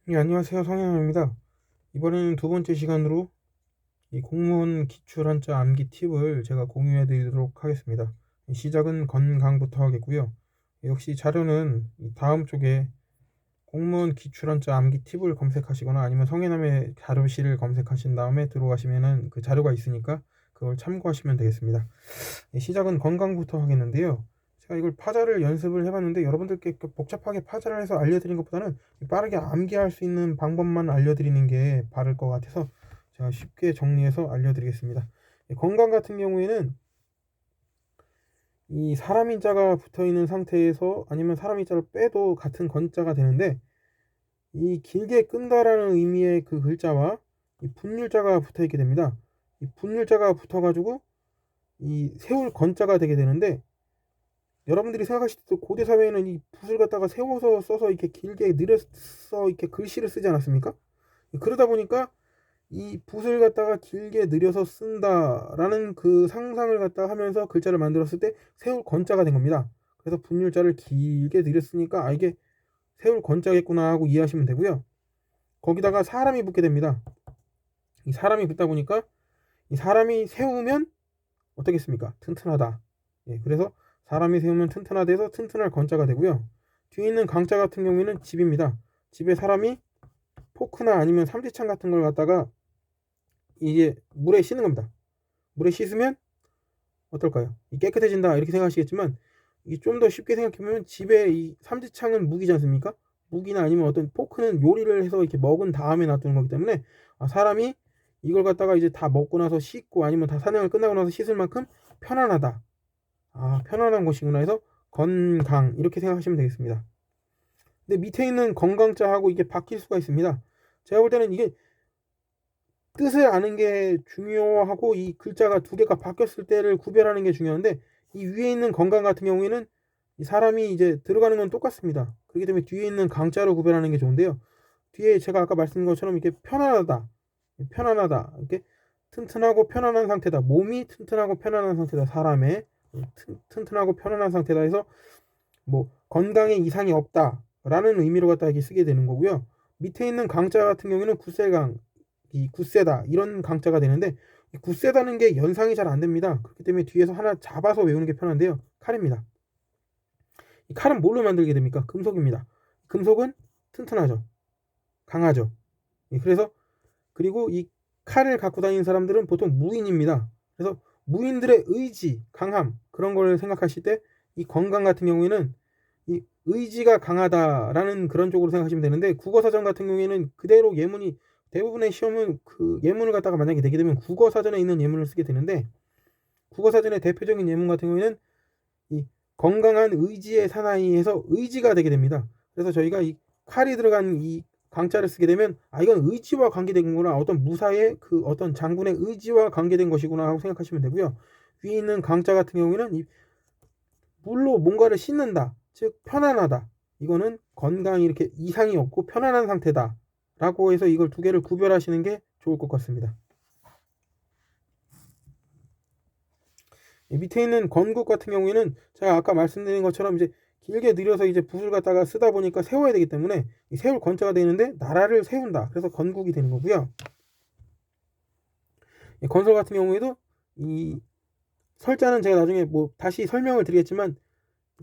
네, 안녕하세요. 성현아입니다. 이번에는 두 번째 시간으로 이 공무원 기출 한자 암기 팁을 제가 공유해 드리도록 하겠습니다. 시작은 건강부터 하겠고요. 역시 자료는 이 다음 쪽에 공무원 기출 한자 암기 팁을 검색하시거나 아니면 성현함의 자료실을 검색하신 다음에 들어가시면은 그 자료가 있으니까 그걸 참고하시면 되겠습니다. 시작은 건강부터 하겠는데요. 제가 이걸 파자를 연습을 해봤는데 여러분들께 복잡하게 파자를 해서 알려드린 것보다는 빠르게 암기할 수 있는 방법만 알려드리는 게 바를 것 같아서 제가 쉽게 정리해서 알려드리겠습니다. 건강 같은 경우에는 이 사람 인자가 붙어 있는 상태에서 아니면 사람 인자를 빼도 같은 건자가 되는데, 이 길게 끈다라는 의미의 그 글자와 이 분율자가 붙어 있게 됩니다. 이 분율자가 붙어가지고 이 세울 건자가 되게 되는데, 여러분들이 생각하실 때 고대 사회에는 이 붓을 갖다가 세워서 써서 이렇게 길게 늘려서 이렇게 글씨를 쓰지 않았습니까? 그러다 보니까 이 붓을 갖다가 길게 늘려서 쓴다라는 그 상상을 갖다 하면서 글자를 만들었을 때 세울 건자가 된 겁니다. 그래서 분율자를 길게 늘렸으니까 이게 세울 건자겠구나 하고 이해하시면 되고요. 거기다가 사람이 붙게 됩니다. 이 사람이 붙다 보니까 이 사람이 세우면 어떻겠습니까? 튼튼하다. 예, 그래서 사람이 세우면 튼튼하대서 튼튼할 건자가 되고요. 뒤에 있는 강자 같은 경우에는 집입니다. 집에 사람이 포크나 아니면 삼지창 같은 걸 갖다가 이게 물에 씻는 겁니다. 물에 씻으면 어떨까요? 깨끗해진다 이렇게 생각하시겠지만, 이게 좀 더 쉽게 생각해보면 집에 이 삼지창은 무기지 않습니까? 무기나 아니면 어떤 포크는 요리를 해서 이렇게 먹은 다음에 놔두는 거기 때문에 사람이 이걸 갖다가 이제 다 먹고 나서 씻고 아니면 다 사냥을 끝나고 나서 씻을 만큼 편안하다. 편안한 것이구나 해서 건강 이렇게 생각하시면 되겠습니다. 근데 밑에 있는 건강자하고 이게 바뀔 수가 있습니다. 제가 볼 때는 이게 뜻을 아는 게 중요하고 이 글자가 두 개가 바뀌었을 때를 구별하는 게 중요한데, 이 위에 있는 건강 같은 경우에는 이 사람이 이제 들어가는 건 똑같습니다. 그렇기 때문에 뒤에 있는 강자로 구별하는 게 좋은데요. 뒤에 제가 아까 말씀드린 것처럼 이렇게 편안하다 이렇게 튼튼하고 편안한 상태다, 몸이 튼튼하고 편안한 상태다, 사람의 튼튼하고 편안한 상태다 해서 뭐 건강에 이상이 없다라는 의미로 갖다 이렇게 쓰게 되는 거고요. 밑에 있는 강자 같은 경우에는 굳세강, 이 굳세다 이런 강자가 되는데, 이 굳세다는 게 연상이 잘 안 됩니다. 그렇기 때문에 뒤에서 하나 잡아서 외우는 게 편한데요. 칼입니다. 이 칼은 뭘로 만들게 됩니까? 금속입니다. 금속은 튼튼하죠. 강하죠. 그래서 그리고 이 칼을 갖고 다니는 사람들은 보통 무인입니다. 그래서 무인들의 의지, 강함 그런 걸 생각하실 때 이 건강 같은 경우에는 이 의지가 강하다라는 그런 쪽으로 생각하시면 되는데, 국어사전 같은 경우에는 그대로 예문이 대부분의 시험은 그 예문을 갖다가 만약에 내게 되면 국어사전에 있는 예문을 쓰게 되는데, 국어사전의 대표적인 예문 같은 경우에는 이 건강한 의지의 사나이에서 의지가 되게 됩니다. 그래서 저희가 이 칼이 들어간 이 강자를 쓰게 되면 이건 의지와 관계된 거구나, 어떤 무사의 그 어떤 장군의 의지와 관계된 것이구나 하고 생각하시면 되고요. 위에 있는 강자 같은 경우에는 이 물로 뭔가를 씻는다, 즉 편안하다, 이거는 건강이 이렇게 이상이 없고 편안한 상태다 라고 해서 이걸 두 개를 구별하시는 게 좋을 것 같습니다. 밑에 있는 건국 같은 경우에는 제가 아까 말씀드린 것처럼 이제 길게 늘려서 이제 붓을 갖다가 쓰다 보니까 세워야 되기 때문에 이 세울 건자가 되는데 나라를 세운다, 그래서 건국이 되는 거고요. 건설 같은 경우에도 이 설자는 제가 나중에 뭐 다시 설명을 드리겠지만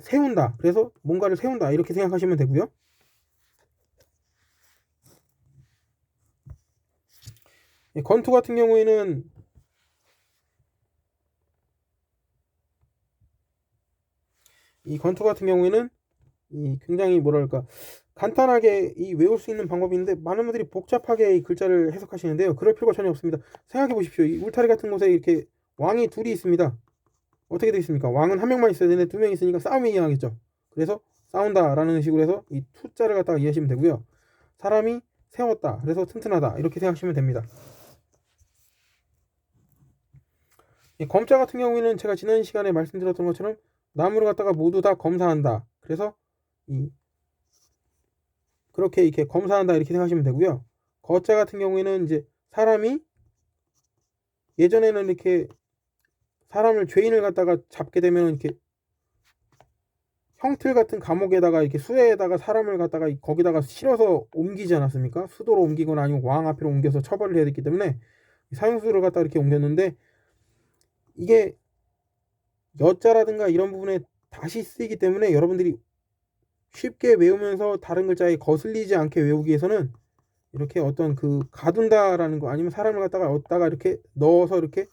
세운다, 그래서 뭔가를 세운다 이렇게 생각하시면 되고요. 건투 같은 경우에는 이 건투 같은 경우에는 이 굉장히 뭐랄까 간단하게 이 외울 수 있는 방법인데, 많은 분들이 복잡하게 이 글자를 해석하시는데요. 그럴 필요가 전혀 없습니다. 생각해 보십시오. 이 울타리 같은 곳에 이렇게 왕이 둘이 있습니다. 어떻게 되어 있습니까? 왕은 한 명만 있어야 되는데 두 명 있으니까 싸움이 일어나겠죠. 그래서 싸운다라는 식으로 해서 이 투자를 갖다가 이해하시면 되고요. 사람이 세웠다, 그래서 튼튼하다 이렇게 생각하시면 됩니다. 이 검자 같은 경우에는 제가 지난 시간에 말씀드렸던 것처럼 나무를 갖다가 모두 다 검사한다, 그래서 이 그렇게 이렇게 검사한다 이렇게 생각하시면 되고요. 거자 같은 경우에는 이제 사람이 예전에는 이렇게 사람을 죄인을 갖다가 잡게 되면 이렇게 형틀 같은 감옥에다가 이렇게 수레에다가 사람을 갖다가 거기다가 실어서 옮기지 않았습니까? 수도로 옮기거나 아니면 왕 앞으로 옮겨서 처벌을 해야 되기 때문에 사형수를 갖다 이렇게 옮겼는데, 이게 여자라든가 이런 부분에 다시 쓰이기 때문에 여러분들이 쉽게 외우면서 다른 글자에 거슬리지 않게 외우기 위해서는 이렇게 어떤 그 가둔다라는 거, 아니면 사람을 갖다가 어디다가 이렇게 넣어서 이렇게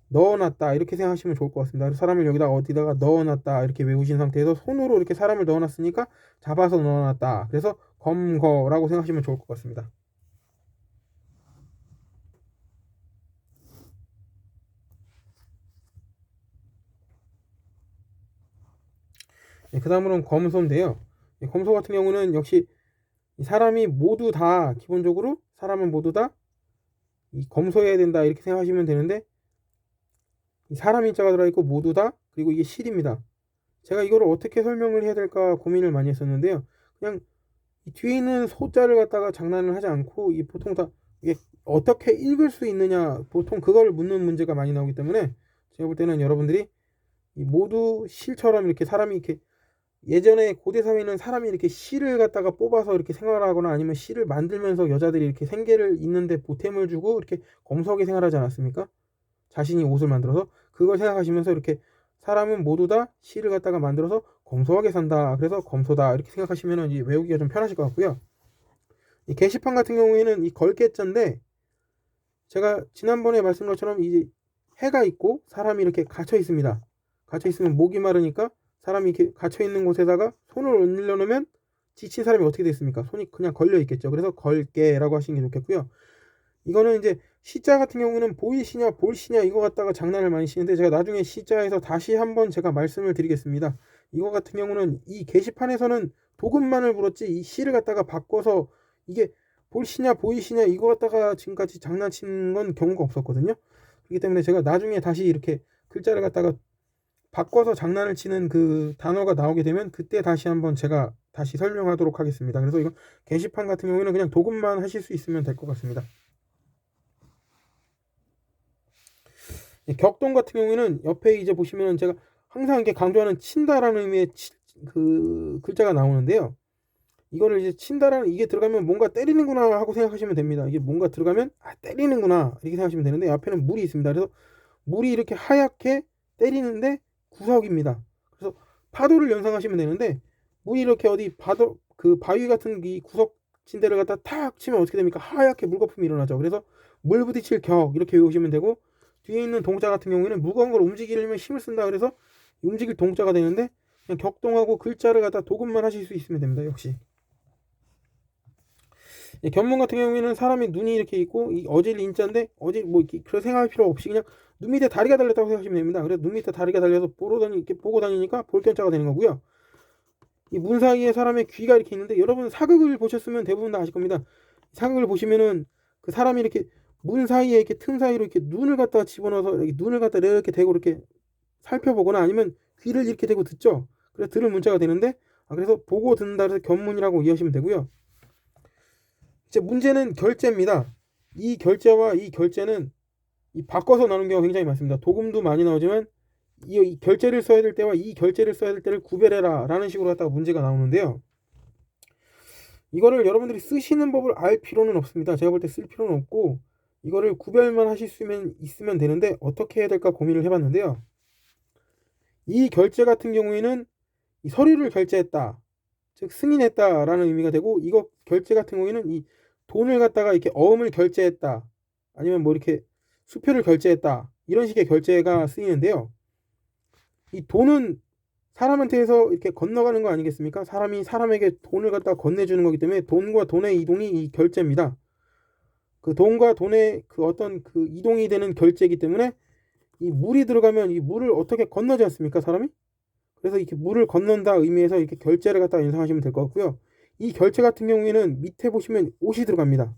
넣어놨다, 이렇게 생각하시면 좋을 것 같습니다. 사람을 여기다가 어디다가 넣어놨다 이렇게 외우신 상태에서 손으로 이렇게 사람을 넣어놨으니까 잡아서 넣어놨다, 그래서 검거라고 생각하시면 좋을 것 같습니다. 그 다음으로는 검소인데요. 검소 같은 경우는 역시 사람이 모두 다, 기본적으로 사람은 모두 다 이 검소해야 된다 이렇게 생각하시면 되는데, 이 사람 인자가 들어있고 모두 다, 그리고 이게 실입니다. 제가 이거를 어떻게 설명을 해야 될까 고민을 많이 했었는데요. 그냥 이 뒤에 있는 소자를 갖다가 장난을 하지 않고, 이 보통 다 이게 어떻게 읽을 수 있느냐, 보통 그걸 묻는 문제가 많이 나오기 때문에, 제가 볼 때는 여러분들이 이 모두 실처럼 이렇게 사람이 이렇게, 예전에 고대 사회는 사람이 이렇게 실을 갖다가 뽑아서 이렇게 생활하거나 아니면 실을 만들면서 여자들이 이렇게 생계를 잇는데 보탬을 주고 이렇게 검소하게 생활하지 않았습니까? 자신이 옷을 만들어서 그걸 생각하시면서 이렇게 사람은 모두 다 실을 갖다가 만들어서 검소하게 산다, 그래서 검소다 이렇게 생각하시면 이제 외우기가 좀 편하실 것 같고요. 이 게시판 같은 경우에는 이 걸개자인데, 제가 지난번에 말씀드린 것처럼 이제 해가 있고 사람이 이렇게 갇혀 있습니다. 갇혀 있으면 목이 마르니까 사람이 이렇게 갇혀 있는 곳에다가 손을 올려놓으면 지친 사람이 어떻게 됐습니까? 손이 그냥 걸려 있겠죠. 그래서 걸개라고 하시는 게 좋겠고요. 이거는 이제 시자 같은 경우는 보이시냐 볼시냐 이거 갖다가 장난을 많이 치는데, 제가 나중에 시자에서 다시 한번 제가 말씀을 드리겠습니다. 이거 같은 경우는 이 게시판에서는 도금만을 물었지 이 시를 갖다가 바꿔서 이게 볼시냐 보이시냐 이거 갖다가 지금까지 장난친 건 경우가 없었거든요. 그렇기 때문에 제가 나중에 다시 이렇게 글자를 갖다가 바꿔서 장난을 치는 그 단어가 나오게 되면 그때 다시 한번 제가 다시 설명하도록 하겠습니다. 그래서 이거 게시판 같은 경우에는 그냥 도금만 하실 수 있으면 될 것 같습니다. 격동 같은 경우에는 옆에 이제 보시면은 제가 항상 이렇게 강조하는 친다라는 의미의 그 글자가 나오는데요. 이거를 이제 친다라는, 이게 들어가면 뭔가 때리는구나 하고 생각하시면 됩니다. 이게 뭔가 들어가면 때리는구나 이렇게 생각하시면 되는데, 앞에는 물이 있습니다. 그래서 물이 이렇게 하얗게 때리는데 구석입니다. 그래서 파도를 연상하시면 되는데, 물이 이렇게 어디 바다 그 바위 같은 이 구석 진대를 갖다 탁 치면 어떻게 됩니까? 하얗게 물거품이 일어나죠. 그래서 물 부딪힐 격 이렇게 외우시면 되고, 뒤에 있는 동자 같은 경우에는 무거운 걸 움직이려면 힘을 쓴다, 그래서 움직일 동자가 되는데, 그냥 격동하고 글자를 갖다 도금만 하실 수 있으면 됩니다. 역시 견문 같은 경우에는 사람이 눈이 이렇게 있고 이 어질 인자인데, 어질 뭐 이렇게 그런 생각할 필요 없이 그냥 눈 밑에 다리가 달렸다고 생각하시면 됩니다. 그래서 눈 밑에 다리가 달려서 이렇게 보고 다니니까 볼견자가 되는 거고요. 이 문 사이에 사람의 귀가 이렇게 있는데, 여러분 사극을 보셨으면 대부분 다 아실 겁니다. 사극을 보시면은 그 사람이 이렇게 문 사이에 이렇게 틈 사이로 이렇게 눈을 갖다 집어넣어서 이렇게 눈을 갖다 이렇게 대고 이렇게 살펴보거나 아니면 귀를 이렇게 대고 듣죠. 그래서 들을 문자가 되는데, 그래서 보고 듣는다 그래서 견문이라고 이해하시면 되고요. 이제 문제는 결제입니다. 이 결제와 이 결제는 이 바꿔서 나눈 경우가 굉장히 많습니다. 도금도 많이 나오지만 이 결제를 써야 될 때와 이 결제를 써야 될 때를 구별해라 라는 식으로 갖다가 문제가 나오는데요. 이거를 여러분들이 쓰시는 법을 알 필요는 없습니다. 제가 볼 때 쓸 필요는 없고, 이거를 구별만 하실 수 있으면 되는데 어떻게 해야 될까 고민을 해봤는데요. 이 결제 같은 경우에는 이 서류를 결제했다, 즉 승인했다 라는 의미가 되고, 이거 결제 같은 경우에는 이 돈을 갖다가 이렇게 어음을 결제했다, 아니면 뭐 이렇게 수표를 결제했다, 이런 식의 결제가 쓰이는데요. 이 돈은 사람한테서 이렇게 건너가는 거 아니겠습니까? 사람이 사람에게 돈을 갖다 건네주는 거기 때문에 돈과 돈의 이동이 이 결제입니다. 그 돈과 돈의 그 어떤 그 이동이 되는 결제이기 때문에, 이 물이 들어가면 이 물을 어떻게 건너지 않습니까, 사람이? 그래서 이렇게 물을 건넌다 의미에서 이렇게 결제를 갖다가 연상하시면 될 것 같고요. 이 결제 같은 경우에는 밑에 보시면 옷이 들어갑니다.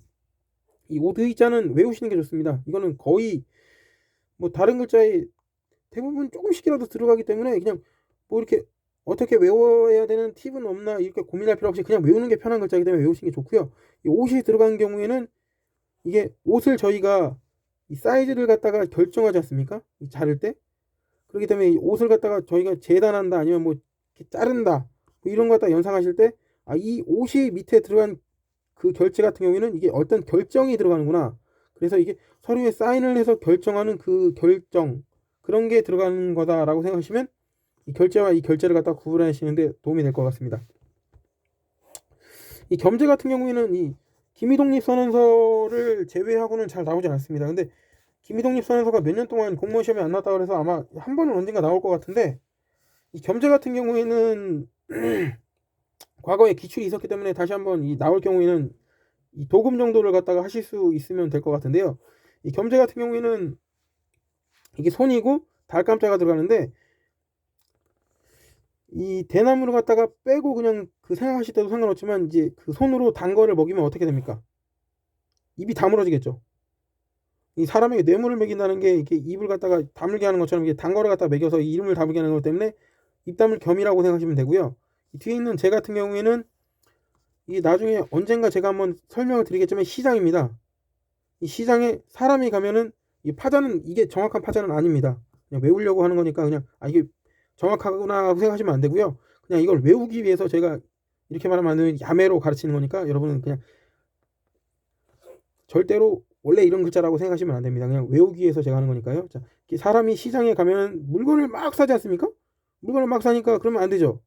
이 옷 의자는 외우시는 게 좋습니다. 이거는 거의 뭐 다른 글자에 대부분 조금씩이라도 들어가기 때문에 그냥 뭐 이렇게 어떻게 외워야 되는 팁은 없나 이렇게 고민할 필요 없이 그냥 외우는 게 편한 글자이기 때문에 외우시는 게 좋고요. 이 옷이 들어간 경우에는 이게 옷을 저희가 이 사이즈를 갖다가 결정하지 않습니까? 이 자를 때. 그렇기 때문에 이 옷을 갖다가 저희가 재단한다, 아니면 뭐 이렇게 자른다. 뭐 이런 거 갖다 연상하실 때, 이 옷이 밑에 들어간 그 결제 같은 경우에는 이게 어떤 결정이 들어가는구나. 그래서 이게 서류에 사인을 해서 결정하는 그 결정, 그런 게 들어가는 거다라고 생각하시면 이 결제와 이 결제를 갖다 구분하시는데 도움이 될 것 같습니다. 이 겸제 같은 경우에는 이 기미독립선언서를 제외하고는 잘 나오지 않습니다. 근데 기미독립선언서가 몇 년 동안 공무원 시험에 안 나왔다 그래서 아마 한 번은 언젠가 나올 것 같은데, 이 겸제 같은 경우에는 과거에 기출이 있었기 때문에 다시 한번 이 나올 경우에는 이 도금 정도를 갖다가 하실 수 있으면 될 것 같은데요. 이 겸제 같은 경우에는 이게 손이고 달감자가 들어가는데, 이 대나무를 갖다가 빼고 그냥 그 생각하실 때도 상관없지만 이제 그 손으로 단 거를 먹이면 어떻게 됩니까? 입이 다물어지겠죠. 이 사람에게 뇌물을 먹인다는 게 이렇게 입을 갖다가 다물게 하는 것처럼 이게 단 거를 갖다 먹여서 이 이름을 다물게 하는 것 때문에 입다물 겸이라고 생각하시면 되고요. 이 뒤에 있는 제 같은 경우에는 이 나중에 언젠가 제가 한번 설명을 드리겠지만 시장입니다. 이 시장에 사람이 가면은 이 파자는 이게 정확한 파자는 아닙니다. 그냥 외우려고 하는 거니까 그냥 이게 정확하구나 하고 생각하시면 안 되고요. 그냥 이걸 외우기 위해서 제가 이렇게 말하면 안 되는 야매로 가르치는 거니까 여러분은 그냥 절대로 원래 이런 글자라고 생각하시면 안 됩니다. 그냥 외우기 위해서 제가 하는 거니까요. 자, 사람이 시장에 가면 물건을 막 사지 않습니까? 물건을 막 사니까 그러면 안 되죠.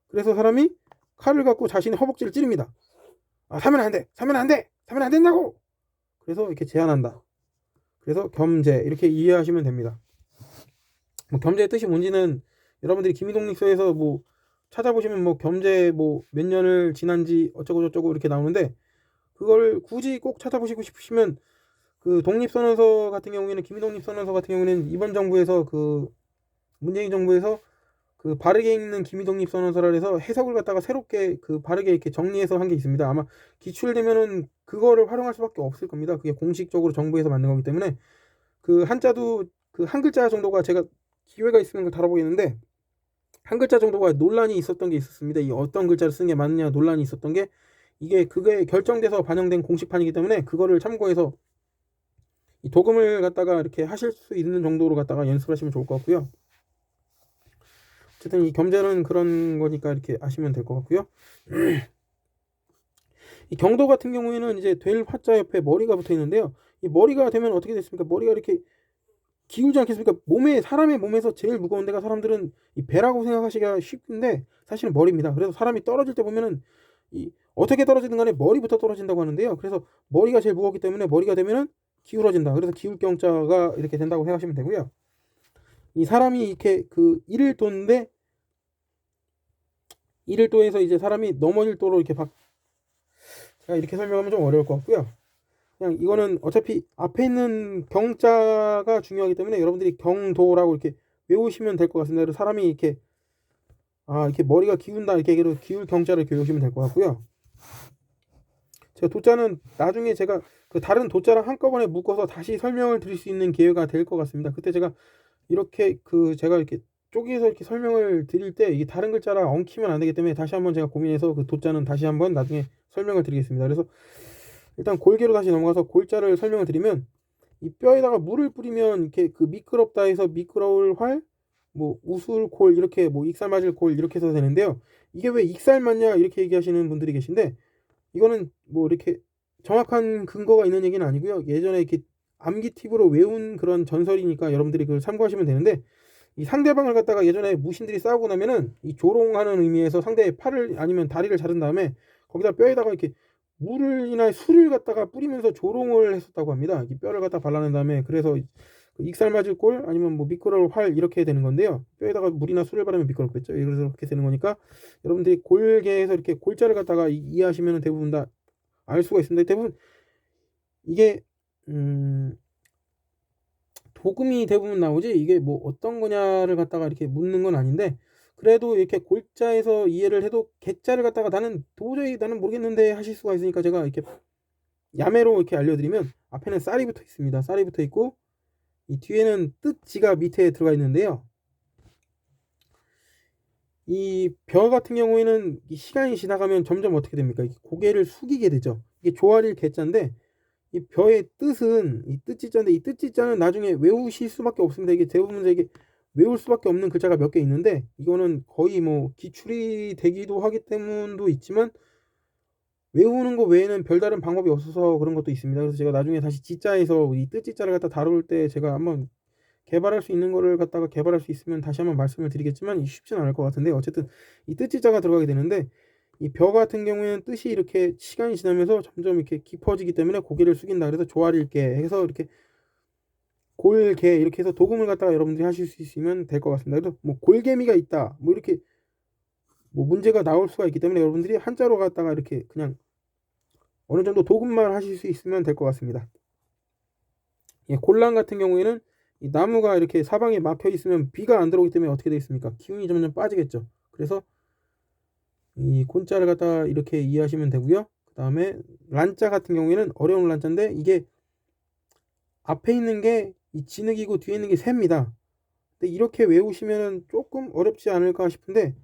그래서 사람이 칼을 갖고 자신의 허벅지를 찌릅니다. 사면 안 돼! 사면 안 돼! 사면 안 된다고! 그래서 이렇게 제한한다. 그래서 겸제 이렇게 이해하시면 됩니다. 뭐 겸제의 뜻이 뭔지는 여러분들이 기미독립서에서 뭐 찾아보시면 뭐 겸제 뭐 몇 년을 지난지 어쩌고 저쩌고 이렇게 나오는데, 그걸 굳이 꼭 찾아보시고 싶으시면 그 독립선언서 같은 경우에는 기미독립선언서 같은 경우에는 이번 정부에서 그 문재인 정부에서 그 바르게 읽는 기미독립선언서라 해서 해석을 갖다가 새롭게 그 바르게 이렇게 정리해서 한 게 있습니다. 아마 기출되면은 그거를 활용할 수밖에 없을 겁니다. 그게 공식적으로 정부에서 만든 거기 때문에 그 한자도 그 한 글자 정도가 제가 기회가 있으면 다뤄보겠는데, 한 글자 정도가 논란이 있었던 게 있었습니다. 이 어떤 글자를 쓰는 게 맞느냐 논란이 있었던 게, 이게 그게 결정돼서 반영된 공식판이기 때문에 그거를 참고해서 이 도금을 갖다가 이렇게 하실 수 있는 정도로 갖다가 연습하시면 좋을 것 같고요. 어쨌든 이 겸제는 그런 거니까 이렇게 아시면 될 것 같고요. 이 경도 같은 경우에는 이제 될 화자 옆에 머리가 붙어 있는데요. 이 머리가 되면 어떻게 됐습니까? 머리가 이렇게 기울지 않겠습니까? 사람의 몸에서 제일 무거운 데가 사람들은 이 배라고 생각하시기가 쉽은데 사실은 머리입니다. 그래서 사람이 떨어질 때 보면은 이 어떻게 떨어지든 간에 머리부터 떨어진다고 하는데요. 그래서 머리가 제일 무겁기 때문에 머리가 되면은 기울어진다. 그래서 기울경자가 이렇게 된다고 생각하시면 되고요. 이 사람이 이렇게 그 일을 도는데, 일을 도에서 이제 사람이 넘어질 도로 이렇게 제가 이렇게 설명하면 좀 어려울 것 같고요. 그냥 이거는 어차피 앞에 있는 경자가 중요하기 때문에 여러분들이 경도라고 이렇게 외우시면 될 것 같습니다. 그래서 사람이 이렇게 이렇게 머리가 기운다 이렇게 얘기로 기울 경자를 이렇게 외우시면 될 것 같고요. 제가 도자는 나중에 제가 그 다른 도자랑 한꺼번에 묶어서 다시 설명을 드릴 수 있는 기회가 될 것 같습니다. 그때 제가 이렇게 제가 이렇게 쪼개서 이렇게 설명을 드릴 때 이게 다른 글자랑 엉키면 안 되기 때문에 다시 한번 제가 고민해서 그 도자는 다시 한번 나중에 설명을 드리겠습니다. 그래서 일단 골계로 다시 넘어가서 골자를 설명을 드리면, 이 뼈에다가 물을 뿌리면 이렇게 그 미끄럽다 해서 미끄러울 활, 뭐 우술 골 이렇게 뭐 익살 맞을 골 이렇게 해서 되는데요. 이게 왜 익살 맞냐 이렇게 얘기하시는 분들이 계신데, 이거는 뭐 이렇게 정확한 근거가 있는 얘기는 아니고요. 예전에 이렇게 암기 팁으로 외운 그런 전설이니까 여러분들이 그걸 참고하시면 되는데, 이 상대방을 갖다가 예전에 무신들이 싸우고 나면은 이 조롱하는 의미에서 상대의 팔을 아니면 다리를 자른 다음에 거기다 뼈에다가 이렇게 물이나 술을 갖다가 뿌리면서 조롱을 했었다고 합니다. 이 뼈를 갖다 발라낸 다음에. 그래서 익살 맞을 골 아니면 뭐 미끄러울 활 이렇게 되는 건데요. 뼈에다가 물이나 술을 바르면 미끄럽겠죠. 그래서 이렇게 되는 거니까 여러분들이 골계에서 이렇게 골자를 갖다가 이해하시면 대부분 다 알 수가 있습니다. 대부분 이게 도금이 대부분 나오지 이게 뭐 어떤 거냐를 갖다가 이렇게 묻는 건 아닌데, 그래도 이렇게 골자에서 이해를 해도 개자를 갖다가 나는 도저히 나는 모르겠는데 하실 수가 있으니까 제가 이렇게 야매로 이렇게 알려드리면, 앞에는 쌀이 붙어 있습니다. 쌀이 붙어 있고 이 뒤에는 뜻지가 밑에 들어가 있는데요. 이 벼 같은 경우에는 이 시간이 지나가면 점점 어떻게 됩니까? 고개를 숙이게 되죠. 이게 조아릴 개자인데, 이 벼의 뜻은 이 뜻지자인데, 이 뜻지자는 나중에 외우실 수밖에 없습니다. 이게 대부분 이게 외울 수밖에 없는 글자가 몇 개 있는데 이거는 거의 뭐 기출이 되기도 하기 때문도 있지만 외우는 거 외에는 별다른 방법이 없어서 그런 것도 있습니다. 그래서 제가 나중에 다시 지자에서 이 뜻지자를 갖다 다룰 때 제가 한번 개발할 수 있는 거를 갖다가 개발할 수 있으면 다시 한번 말씀을 드리겠지만 쉽지는 않을 것 같은데 어쨌든 이 뜻지자가 들어가게 되는데 이 벼 같은 경우에는 뜻이 이렇게 시간이 지나면서 점점 이렇게 깊어지기 때문에 고개를 숙인다. 그래서 조아릴게 해서 이렇게 골개 이렇게 해서 도금을 갖다가 여러분들이 하실 수 있으면 될 것 같습니다. 그래서 뭐 골개미가 있다. 뭐 이렇게 뭐 문제가 나올 수가 있기 때문에 여러분들이 한자로 갖다가 이렇게 그냥 어느 정도 도금만 하실 수 있으면 될 것 같습니다. 예, 곤란 같은 경우에는 이 나무가 이렇게 사방에 막혀 있으면 비가 안 들어오기 때문에 어떻게 되겠습니까? 기운이 점점 빠지겠죠. 그래서 이 곤자를 갖다 이렇게 이해하시면 되고요. 그 다음에 란자 같은 경우에는 어려운 란자인데 이게 앞에 있는 게 이 진흙이고 뒤에 있는 게 새입니다. 근데 이렇게 외우시면 조금 어렵지 않을까 싶은데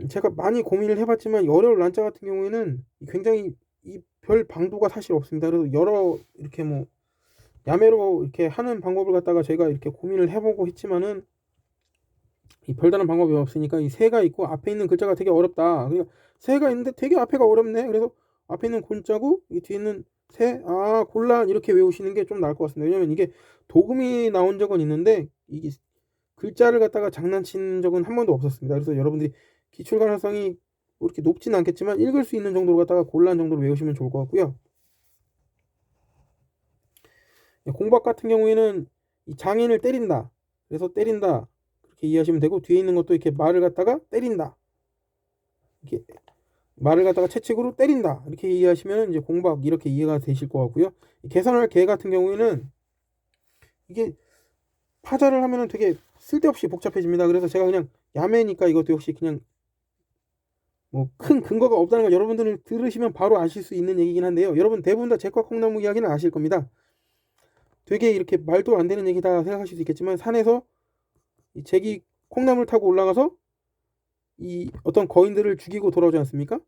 제가 많이 고민을 해봤지만 어려운 란자 같은 경우에는 굉장히 이 별 방도가 사실 없습니다. 그래서 여러 이렇게 뭐 야매로 이렇게 하는 방법을 갖다가 제가 이렇게 고민을 해보고 했지만은 이 별다른 방법이 없으니까 이 새가 있고 앞에 있는 글자가 되게 어렵다. 그러니까 새가 있는데 되게 앞에가 어렵네. 그래서 앞에 있는 곤자고 이 뒤에 있는 새, 곤란 이렇게 외우시는 게 좀 나을 것 같습니다. 왜냐면 이게 도금이 나온 적은 있는데 이게 글자를 갖다가 장난친 적은 한 번도 없었습니다. 그래서 여러분들이 기출 가능성이 뭐 이렇게 높지는 않겠지만 읽을 수 있는 정도로 갖다가 곤란 정도로 외우시면 좋을 것 같고요. 공박 같은 경우에는 이 장인을 때린다. 그래서 때린다. 그렇게 이해하시면 되고 뒤에 있는 것도 이렇게 말을 갖다가 때린다. 이렇게 말을 갖다가 채찍으로 때린다. 이렇게 이해하시면 이제 공박 이렇게 이해가 되실 것 같고요. 개선할 개 같은 경우에는 이게 파자를 하면은 되게 쓸데없이 복잡해집니다. 그래서 제가 그냥 야매니까 이것도 역시 그냥 뭐 큰 근거가 없다는 걸 여러분들은 들으시면 바로 아실 수 있는 얘기긴 한데요. 여러분 대부분 다 제과 콩나무 이야기는 아실 겁니다. 되게 이렇게 말도 안 되는 얘기다 생각하실 수 있겠지만 산에서 이 잭이 콩나무를 타고 올라가서 이 어떤 거인들을 죽이고 돌아오지 않습니까?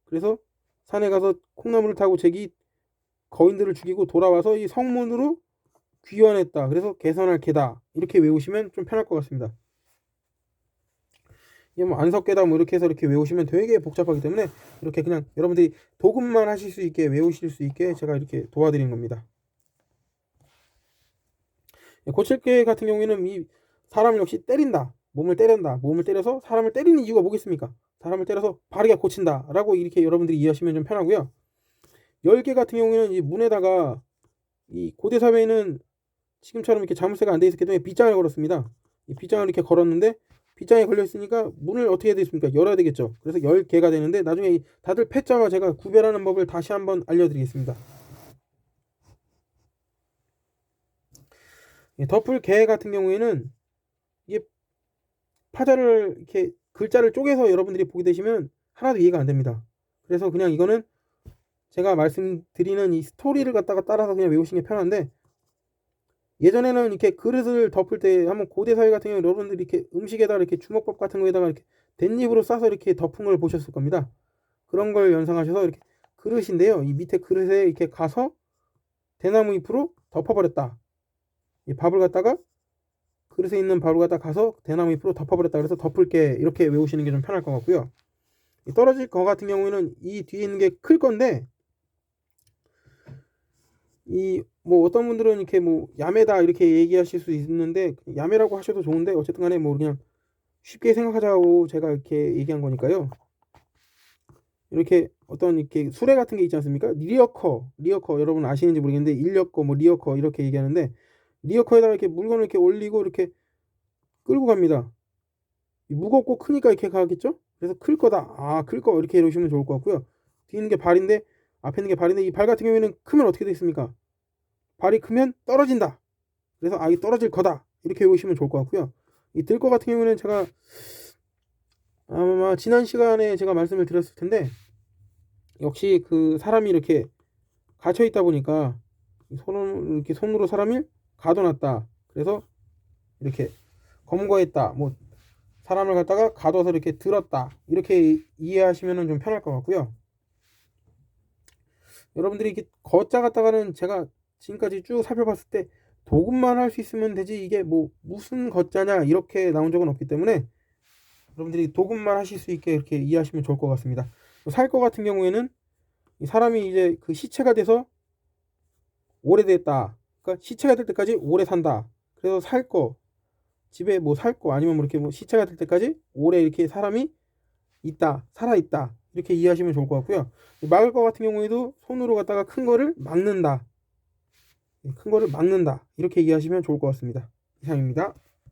그래서 산에 가서 콩나무를 타고 잭이 거인들을 죽이고 돌아와서 이 성문으로 귀환했다. 그래서 개선할 개다. 이렇게 외우시면 좀 편할 것 같습니다. 이게 뭐 안석개다 뭐 이렇게 해서 이렇게 외우시면 되게 복잡하기 때문에 이렇게 그냥 여러분들이 도금만 하실 수 있게 외우실 수 있게 제가 이렇게 도와드리는 겁니다. 고칠개 같은 경우에는 이 사람을 역시 때린다. 몸을 때린다. 몸을 때려서 사람을 때리는 이유가 뭐겠습니까? 사람을 때려서 바르게 고친다. 라고 이렇게 여러분들이 이해하시면 좀 편하고요. 열개 같은 경우에는 이 문에다가 이 고대 사회에는 지금처럼 이렇게 자물쇠가 안 돼 있었기 때문에 빗장을 걸었습니다. 이 빗장을 이렇게 걸었는데 빗장에 걸려 있으니까 문을 어떻게 해야 되겠습니까? 열어야 되겠죠. 그래서 10개가 되는데 나중에 다들 패자와 제가 구별하는 법을 다시 한번 알려드리겠습니다. 덮을 개 같은 경우에는 이게 파자를 이렇게 글자를 쪼개서 여러분들이 보게 되시면 하나도 이해가 안 됩니다. 그래서 그냥 이거는 제가 말씀드리는 이 스토리를 갖다가 따라서 그냥 외우시는 게 편한데 예전에는 이렇게 그릇을 덮을 때 한번 고대 사회 같은 경우는 여러분들이 이렇게 음식에다 이렇게 주먹밥 같은 거에다가 이렇게 댄잎으로 싸서 이렇게 덮은 걸 보셨을 겁니다. 그런 걸 연상하셔서 이렇게 그릇인데요. 이 밑에 그릇에 이렇게 가서 대나무 잎으로 덮어버렸다. 이 밥을 갖다가 그릇에 있는 밥을 갖다 가서 대나무 잎으로 덮어버렸다. 그래서 덮을게 이렇게 외우시는 게 좀 편할 것 같고요. 떨어질 거 같은 경우에는 이 뒤에 있는 게 클 건데 이 뭐 어떤 분들은 이렇게 뭐 야매다 이렇게 얘기하실 수 있는데 야매라고 하셔도 좋은데 어쨌든 간에 뭐 그냥 쉽게 생각하자고 제가 이렇게 얘기한 거니까요. 이렇게 어떤 이렇게 수레 같은 게 있지 않습니까? 리어커 여러분 아시는지 모르겠는데 인력거 뭐 리어커 이렇게 얘기하는데 리어커에다가 이렇게 물건을 이렇게 올리고 이렇게 끌고 갑니다. 무겁고 크니까 이렇게 가겠죠? 그래서 클 거다. 클 거 이렇게 이러시면 좋을 것 같고요. 뒤에 있는 게 발인데 앞에 있는 게 발인데 이 발 같은 경우에는 크면 어떻게 되겠습니까? 발이 크면 떨어진다. 그래서 이 떨어질 거다. 이렇게 외우시면 좋을 것 같고요. 이 들 거 같은 경우에는 제가 아마 지난 시간에 제가 말씀을 드렸을 텐데 역시 그 사람이 이렇게 갇혀 있다 보니까 이렇게 손으로 사람을 가둬놨다. 그래서 이렇게 검거했다. 뭐 사람을 갖다가 가둬서 이렇게 들었다. 이렇게 이해하시면 좀 편할 것 같고요. 여러분들이 이렇게 거자 갖다가는 제가 지금까지 쭉 살펴봤을 때 도금만 할 수 있으면 되지 이게 뭐 무슨 거자냐 이렇게 나온 적은 없기 때문에 여러분들이 도금만 하실 수 있게 이렇게 이해하시면 좋을 것 같습니다. 살 거 같은 경우에는 이 사람이 이제 그 시체가 돼서 오래됐다. 그러니까 시체가 될 때까지 오래 산다. 그래서 살 거, 집에 뭐 살 거 아니면 뭐 이렇게 뭐 시체가 될 때까지 오래 이렇게 사람이 있다, 살아 있다. 이렇게 이해하시면 좋을 것 같고요. 막을 거 같은 경우에도 손으로 갖다가 큰 거를 막는다. 큰 거를 막는다. 이렇게 이해하시면 좋을 것 같습니다. 이상입니다.